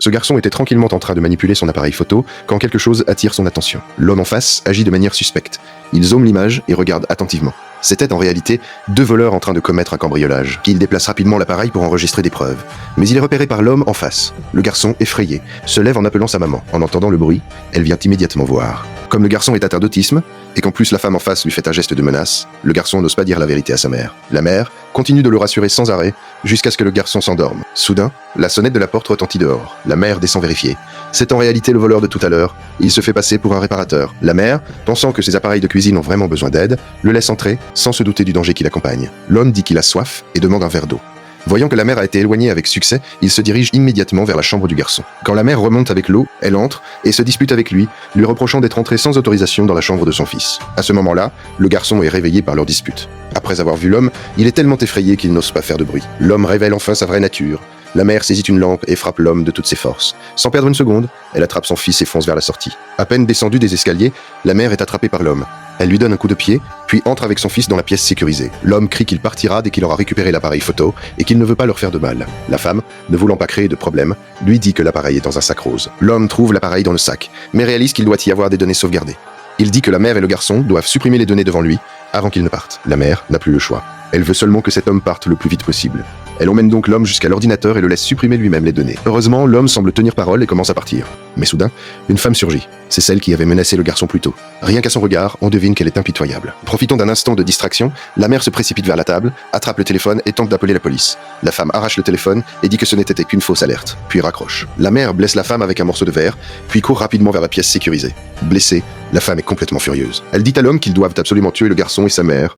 Ce garçon était tranquillement en train de manipuler son appareil photo quand quelque chose attire son attention. L'homme en face agit de manière suspecte. Il zoome l'image et regarde attentivement. C'étaient en réalité deux voleurs en train de commettre un cambriolage. Il déplace rapidement l'appareil pour enregistrer des preuves. Mais il est repéré par l'homme en face. Le garçon, effrayé, se lève en appelant sa maman. En entendant le bruit, elle vient immédiatement voir. Comme le garçon est atteint d'autisme, et qu'en plus la femme en face lui fait un geste de menace, le garçon n'ose pas dire la vérité à sa mère. La mère continue de le rassurer sans arrêt, jusqu'à ce que le garçon s'endorme. Soudain, la sonnette de la porte retentit dehors. La mère descend vérifier. C'est en réalité le voleur de tout à l'heure. Il se fait passer pour un réparateur. La mère, pensant que ses appareils de cuisine ont vraiment besoin d'aide, le laisse entrer, sans se douter du danger qui l'accompagne. L'homme dit qu'il a soif et demande un verre d'eau. Voyant que la mère a été éloignée avec succès, il se dirige immédiatement vers la chambre du garçon. Quand la mère remonte avec l'eau, elle entre et se dispute avec lui, lui reprochant d'être entré sans autorisation dans la chambre de son fils. À ce moment-là, le garçon est réveillé par leur dispute. Après avoir vu l'homme, il est tellement effrayé qu'il n'ose pas faire de bruit. L'homme révèle enfin sa vraie nature. La mère saisit une lampe et frappe l'homme de toutes ses forces. Sans perdre une seconde, elle attrape son fils et fonce vers la sortie. À peine descendue des escaliers, la mère est attrapée par l'homme. Elle lui donne un coup de pied, puis entre avec son fils dans la pièce sécurisée. L'homme crie qu'il partira dès qu'il aura récupéré l'appareil photo et qu'il ne veut pas leur faire de mal. La femme, ne voulant pas créer de problème, lui dit que l'appareil est dans un sac rose. L'homme trouve l'appareil dans le sac, mais réalise qu'il doit y avoir des données sauvegardées. Il dit que la mère et le garçon doivent supprimer les données devant lui avant qu'ils ne partent. La mère n'a plus le choix. Elle veut seulement que cet homme parte le plus vite possible. Elle emmène donc l'homme jusqu'à l'ordinateur et le laisse supprimer lui-même les données. Heureusement, l'homme semble tenir parole et commence à partir. Mais soudain, une femme surgit. C'est celle qui avait menacé le garçon plus tôt. Rien qu'à son regard, on devine qu'elle est impitoyable. Profitant d'un instant de distraction, la mère se précipite vers la table, attrape le téléphone et tente d'appeler la police. La femme arrache le téléphone et dit que ce n'était qu'une fausse alerte, puis raccroche. La mère blesse la femme avec un morceau de verre, puis court rapidement vers la pièce sécurisée. Blessée, la femme est complètement furieuse. Elle dit à l'homme qu'ils doivent absolument tuer le garçon et sa mère,